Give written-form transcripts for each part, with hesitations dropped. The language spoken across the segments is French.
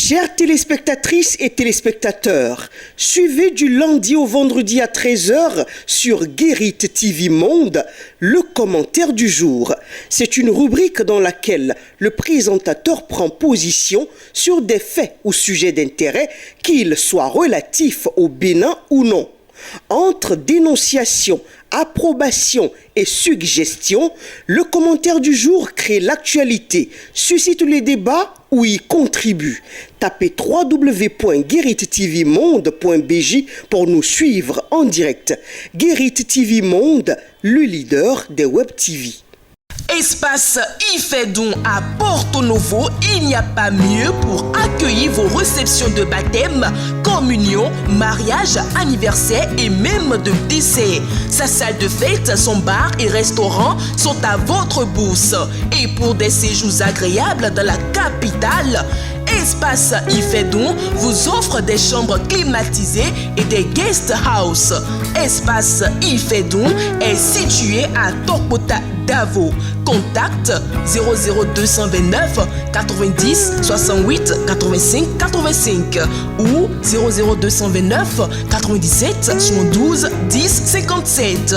Chères téléspectatrices et téléspectateurs, suivez du lundi au vendredi à 13h sur Guérit TV Monde le commentaire du jour. C'est une rubrique dans laquelle le présentateur prend position sur des faits ou sujets d'intérêt, qu'ils soient relatifs au Bénin ou non. Entre dénonciation, approbation et suggestion, le commentaire du jour crée l'actualité, suscite les débats ou y contribue. Tapez www.gueritvmonde.bj pour nous suivre en direct. Guérit TV Monde, le leader des Web TV. Espace Ifedon à Porto Novo, il n'y a pas mieux pour accueillir vos réceptions de baptême, communion, mariage, anniversaire et même de décès. Sa salle de fête, son bar et restaurant sont à votre bourse. Et pour des séjours agréables dans la capitale, Espace Ifedon vous offre des chambres climatisées et des guest house. Espace Ifedon est situé à Tokota Davo. Contact 00229 90 68 85 85 ou 00229 97 72 10 57.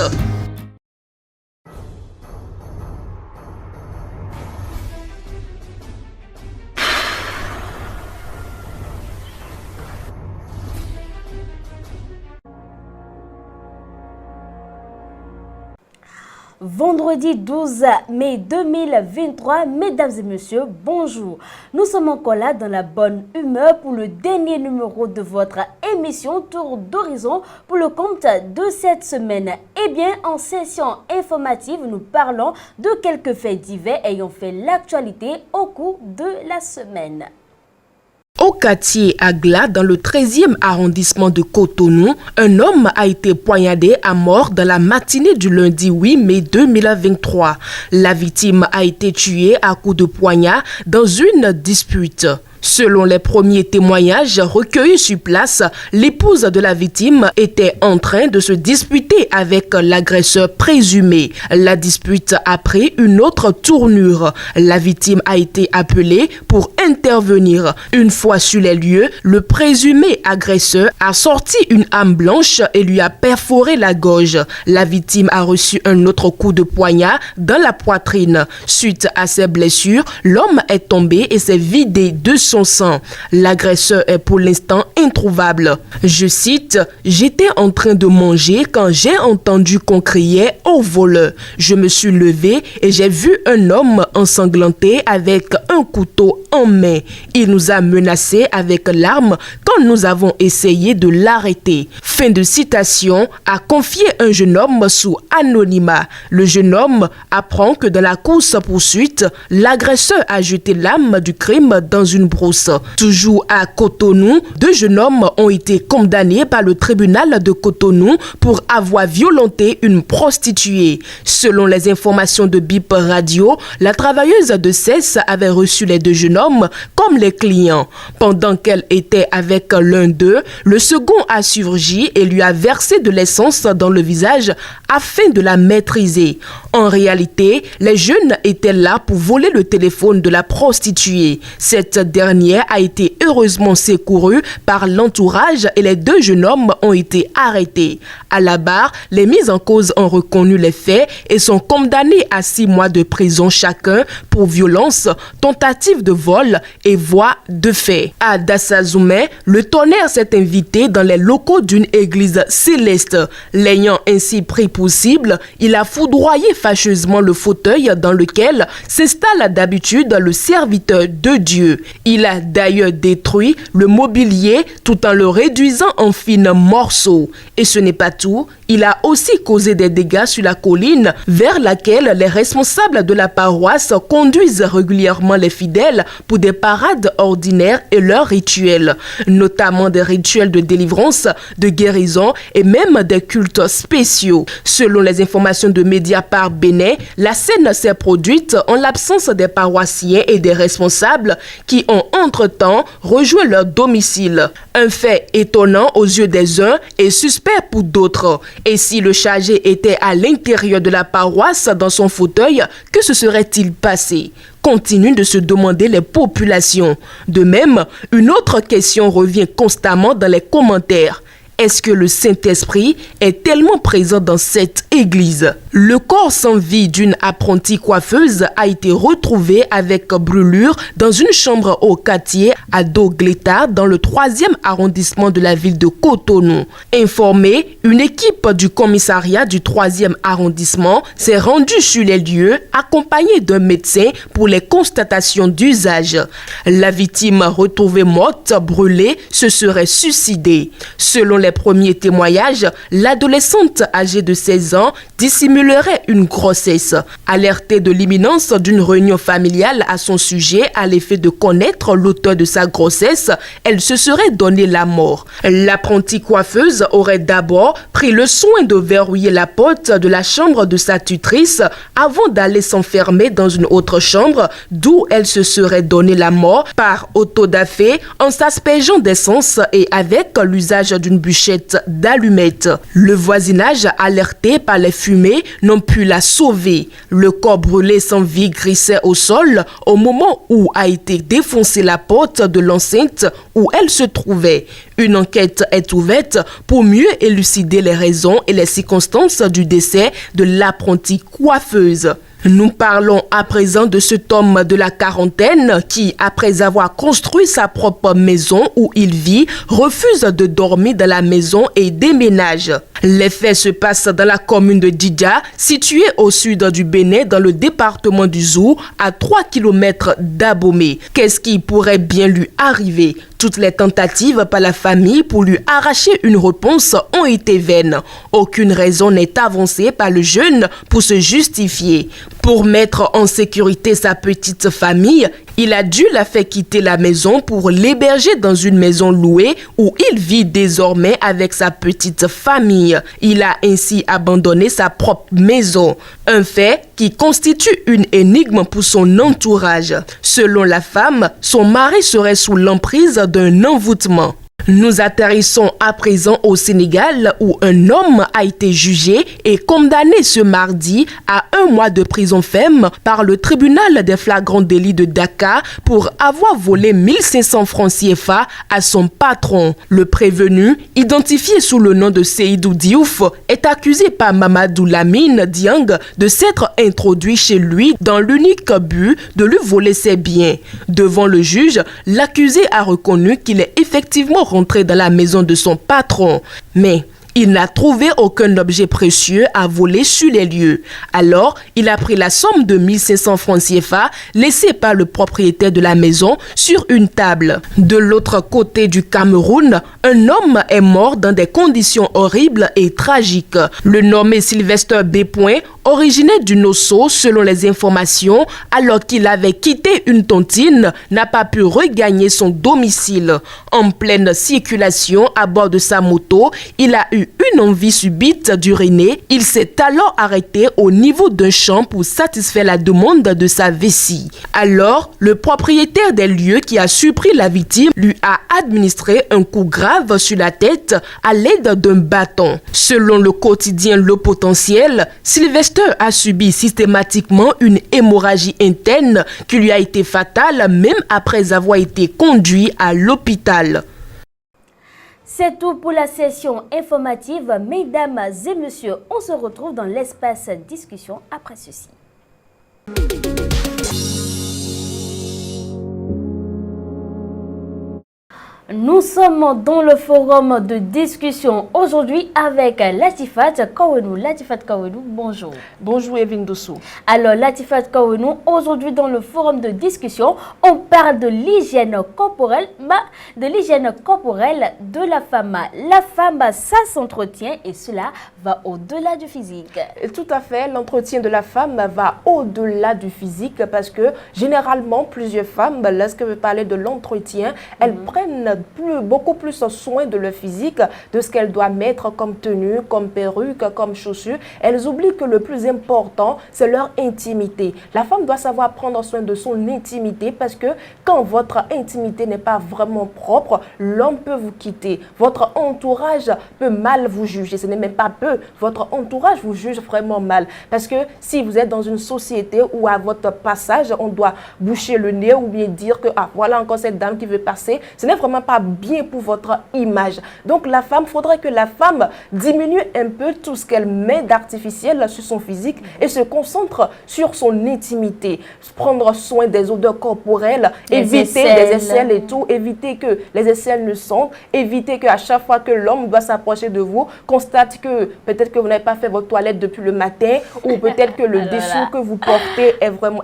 Vendredi 12 mai 2023, mesdames et messieurs, bonjour. Nous sommes encore là dans la bonne humeur pour le dernier numéro de votre émission Tour d'Horizon pour le compte de cette semaine. Eh bien, en session informative, nous parlons de quelques faits divers ayant fait l'actualité au cours de la semaine. Au quartier Agla, dans le 13e arrondissement de Cotonou, un homme a été poignardé à mort dans la matinée du lundi 8 mai 2023. La victime a été tuée à coups de poignard dans une dispute. Selon les premiers témoignages recueillis sur place, l'épouse de la victime était en train de se disputer avec l'agresseur présumé. La dispute a pris une autre tournure. La victime a été appelée pour intervenir. Une fois sur les lieux, le présumé agresseur a sorti une arme blanche et lui a perforé la gorge. La victime a reçu un autre coup de poignard dans la poitrine. Suite à ces blessures, l'homme est tombé et s'est vidé de son sang. L'agresseur est pour l'instant introuvable. Je cite, « J'étais en train de manger quand j'ai entendu qu'on criait au voleur. Je me suis levé et j'ai vu un homme ensanglanté avec un couteau en main. Il nous a menacés avec l'arme quand nous avons essayé de l'arrêter. » Fin de citation, a confié un jeune homme sous anonymat. Le jeune homme apprend que dans la course-poursuite, l'agresseur a jeté l'arme du crime dans une brousse. Toujours à Cotonou, 2 jeunes hommes ont été condamnés par le tribunal de Cotonou pour avoir violenté une prostituée. Selon les informations de BIP Radio, la travailleuse de sexe avait reçu les 2 jeunes hommes comme les clients. Pendant qu'elle était avec l'un d'eux, le second a surgi et lui a versé de l'essence dans le visage afin de la maîtriser. En réalité, les jeunes étaient là pour voler le téléphone de la prostituée. Cette dernière a été heureusement secourue par l'entourage et les 2 jeunes hommes ont été arrêtés. À la barre, les mises en cause ont reconnu les faits et sont condamnés à 6 mois de prison chacun pour violence, tentative de vol et voie de fait. À Dassazoumé, le tonnerre s'est invité dans les locaux d'une église céleste. L'ayant ainsi pris pour cible, il a foudroyé fâcheusement le fauteuil dans lequel s'installe d'habitude le serviteur de Dieu. Il a d'ailleurs détruit le mobilier tout en le réduisant en fines morceaux. Et ce n'est pas tout, il a aussi causé des dégâts sur la colline vers laquelle les responsables de la paroisse conduisent régulièrement les fidèles pour des parades ordinaires et leurs rituels, notamment des rituels de délivrance, de guérison et même des cultes spéciaux. Selon les informations de Mediapart Bénin, la scène s'est produite en l'absence des paroissiens et des responsables qui ont entre-temps rejoint leur domicile. Un fait étonnant aux yeux des uns et suspect pour d'autres. Et si le chargé était à l'intérieur de la paroisse dans son fauteuil, que se serait-il passé? Continuent de se demander les populations. De même, une autre question revient constamment dans les commentaires. Est-ce que le Saint-Esprit est tellement présent dans cette église? Le corps sans vie d'une apprentie coiffeuse a été retrouvé avec brûlure dans une chambre au quartier à Dogleta dans le 3e arrondissement de la ville de Cotonou. Informée, une équipe du commissariat du 3e arrondissement s'est rendue sur les lieux accompagnée d'un médecin pour les constatations d'usage. La victime retrouvée morte, brûlée, se serait suicidée. Selon les premiers témoignages, l'adolescente âgée de 16 ans dissimulerait une grossesse. Alertée de l'imminence d'une réunion familiale à son sujet à l'effet de connaître l'auteur de sa grossesse, elle se serait donné la mort. L'apprentie coiffeuse aurait d'abord pris le soin de verrouiller la porte de la chambre de sa tutrice avant d'aller s'enfermer dans une autre chambre d'où elle se serait donné la mort par autodafé en s'aspergeant d'essence et avec l'usage d'une bûchette d'allumettes. Le voisinage, alerté par les fumées, n'ont pu la sauver. Le corps brûlé sans vie glissait au sol au moment où a été défoncée la porte de l'enceinte où elle se trouvait. Une enquête est ouverte pour mieux élucider les raisons et les circonstances du décès de l'apprentie coiffeuse. Nous parlons à présent de cet homme de la quarantaine qui, après avoir construit sa propre maison où il vit, refuse de dormir dans la maison et déménage. Les faits se passent dans la commune de Didja, située au sud du Bénin, dans le département du Zou, à 3 km d'Abomey. Qu'est-ce qui pourrait bien lui arriver? Toutes les tentatives par la famille pour lui arracher une réponse ont été vaines. Aucune raison n'est avancée par le jeune pour se justifier. Pour mettre en sécurité sa petite famille, il a dû la faire quitter la maison pour l'héberger dans une maison louée où il vit désormais avec sa petite famille. Il a ainsi abandonné sa propre maison, un fait qui constitue une énigme pour son entourage. Selon la femme, son mari serait sous l'emprise d'un envoûtement. Nous atterrissons à présent au Sénégal où un homme a été jugé et condamné ce mardi à 1 mois de prison ferme par le tribunal des flagrants délits de Dakar pour avoir volé 1500 francs CFA à son patron. Le prévenu, identifié sous le nom de Seydou Diouf, est accusé par Mamadou Lamine Diang de s'être introduit chez lui dans l'unique but de lui voler ses biens. Devant le juge, l'accusé a reconnu qu'il est effectivement rentré dans la maison de son patron, mais il n'a trouvé aucun objet précieux à voler sur les lieux. Alors, il a pris la somme de 1500 francs CFA laissée par le propriétaire de la maison sur une table. De l'autre côté du Cameroun, un homme est mort dans des conditions horribles et tragiques. Le nommé Sylvester B. originaire du Nosso, selon les informations, alors qu'il avait quitté une tontine, n'a pas pu regagner son domicile. En pleine circulation à bord de sa moto, il a eu une envie subite d'uriner. Il s'est alors arrêté au niveau d'un champ pour satisfaire la demande de sa vessie. Alors, le propriétaire des lieux qui a surpris la victime lui a administré un coup grave sur la tête à l'aide d'un bâton. Selon le quotidien Le Potentiel, Sylvester a subi systématiquement une hémorragie interne qui lui a été fatale même après avoir été conduit à l'hôpital. C'est tout pour la session informative. Mesdames et messieurs, on se retrouve dans l'espace discussion après ceci. Nous sommes dans le forum de discussion aujourd'hui avec Latifat Kawenou. Latifat Kawenou, bonjour. Bonjour Evelyne Dossou. Alors Latifat Kawenou, aujourd'hui dans le forum de discussion, on parle de l'hygiène corporelle, de la femme. La femme, ça s'entretient et cela va au-delà du physique. Tout à fait, l'entretien de la femme va au-delà du physique parce que généralement plusieurs femmes, lorsqu'elles veulent parler de l'entretien, elles prennent beaucoup plus soin de leur physique, de ce qu'elles doivent mettre comme tenue, comme perruque, comme chaussures. Elles oublient que le plus important, c'est leur intimité. La femme doit savoir prendre soin de son intimité parce que quand votre intimité n'est pas vraiment propre, l'homme peut vous quitter. Votre entourage peut mal vous juger. Ce n'est même pas peu. Votre entourage vous juge vraiment mal. Parce que si vous êtes dans une société où à votre passage, on doit boucher le nez ou bien dire que voilà encore cette dame qui veut passer, ce n'est vraiment pas bien pour votre image. Donc la femme, il faudrait que la femme diminue un peu tout ce qu'elle met d'artificiel sur son physique et se concentre sur son intimité. Prendre soin des odeurs corporelles, éviter les aisselles et tout, éviter que les aisselles ne sentent, éviter qu'à chaque fois que l'homme doit s'approcher de vous, constate que peut-être que vous n'avez pas fait votre toilette depuis le matin ou peut-être que le dessous que vous portez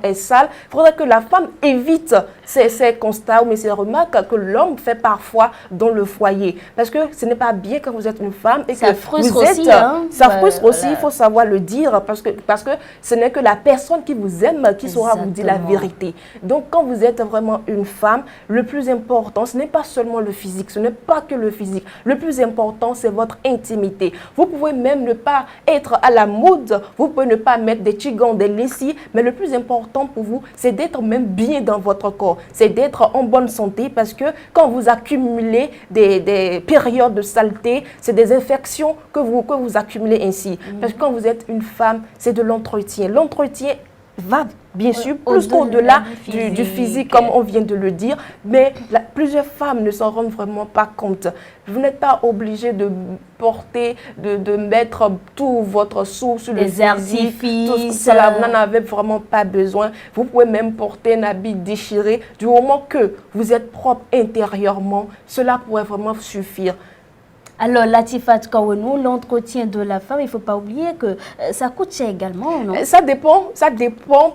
est sale. Il faudrait que la femme évite ces constats ou ces remarques que l'homme fait parfois dans le foyer. Parce que ce n'est pas bien quand vous êtes une femme et ça que frustre vous êtes... aussi, hein? Ça frustre aussi, il faut savoir le dire parce que ce n'est que la personne qui vous aime qui saura vous dire la vérité. Donc quand vous êtes vraiment une femme, le plus important, ce n'est pas seulement le physique, ce n'est pas que le physique. Le plus important, c'est votre intimité. Vous pouvez même ne pas être à la mode, vous pouvez ne pas mettre des tigans, des lessies, mais le plus important pour vous, c'est d'être même bien dans votre corps. C'est d'être en bonne santé parce que quand vous accumulez des périodes de saleté, c'est des infections que vous accumulez ainsi. Parce que quand vous êtes une femme, c'est de l'entretien. L'entretien va bien sûr plus qu'au-delà du physique, comme on vient de le dire, mais plusieurs femmes ne s'en rendent vraiment pas compte. Vous n'êtes pas obligé de porter, de mettre tout votre sou sur le physique, tout cela, vous n'en avez vraiment pas besoin. Vous pouvez même porter un habit déchiré, du moment que vous êtes propre intérieurement, cela pourrait vraiment suffire. Alors, Latifat Kawenou, l'entretien de la femme, il ne faut pas oublier que ça coûte cher également, non? Ça dépend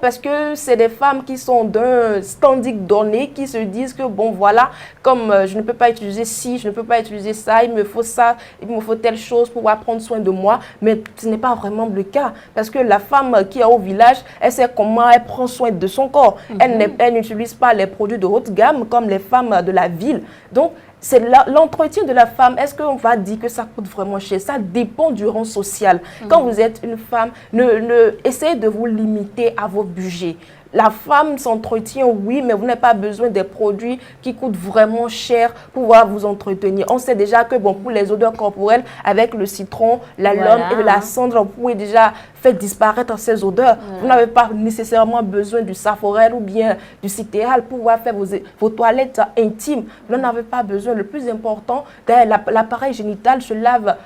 parce que c'est des femmes qui sont d'un standing donné, qui se disent que bon voilà, comme je ne peux pas utiliser ci, je ne peux pas utiliser ça, il me faut ça, il me faut telle chose pour pouvoir prendre soin de moi, mais ce n'est pas vraiment le cas parce que la femme qui est au village, elle sait comment elle prend soin de son corps. Elle n'utilise pas les produits de haute gamme comme les femmes de la ville. Donc, c'est l'entretien de la femme. Est-ce qu'on va dire que ça coûte vraiment cher? Ça dépend du rang social. Quand vous êtes une femme, essayez de vous limiter à vos budgets. La femme s'entretient, oui, mais vous n'avez pas besoin des produits qui coûtent vraiment cher pour pouvoir vous entretenir. On sait déjà que bon, pour les odeurs corporelles, avec le citron, la lime et la cendre, vous pouvez déjà faire disparaître ces odeurs. Vous n'avez pas nécessairement besoin du saforel ou bien du citéral pour pouvoir faire vos toilettes intimes. Vous n'en avez pas besoin. Le plus important, l'appareil génital se lave,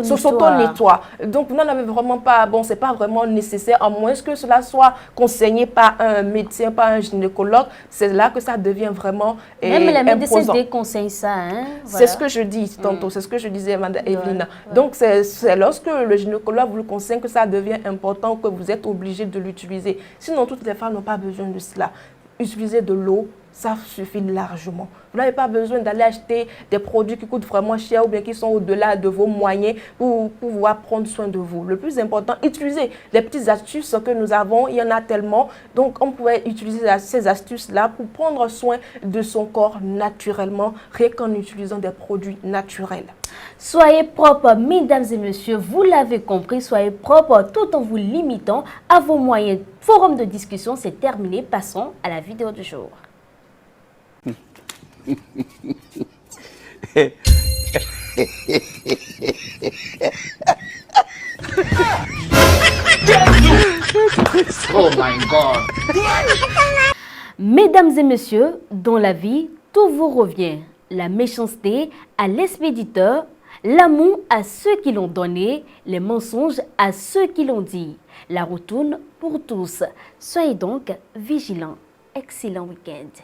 s'auto-nettoie. Donc, vous n'en avez vraiment pas, bon, c'est pas vraiment nécessaire, à moins que cela soit conseillé par un médecin, par un gynécologue. C'est là que ça devient vraiment même les médecins déconseillent ça. Hein? Voilà. C'est ce que je dis tantôt, c'est ce que je disais, Mme Evelyne. Donc, c'est lorsque le gynécologue vous le conseille que ça devient important, que vous êtes obligé de l'utiliser. Sinon, toutes les femmes n'ont pas besoin de cela. Utiliser de l'eau, ça suffit largement. Vous n'avez pas besoin d'aller acheter des produits qui coûtent vraiment cher ou bien qui sont au-delà de vos moyens pour pouvoir prendre soin de vous. Le plus important, utilisez les petites astuces que nous avons. Il y en a tellement. Donc, on pourrait utiliser ces astuces-là pour prendre soin de son corps naturellement, rien qu'en utilisant des produits naturels. Soyez propres, mesdames et messieurs, vous l'avez compris, soyez propres tout en vous limitant à vos moyens. Forum de discussion, c'est terminé. Passons à la vidéo du jour. Oh my God. Mesdames et messieurs, dans la vie, tout vous revient. La méchanceté à l'expéditeur, l'amour à ceux qui l'ont donné, les mensonges à ceux qui l'ont dit. La roue tourne pour tous. Soyez donc vigilants. Excellent week-end.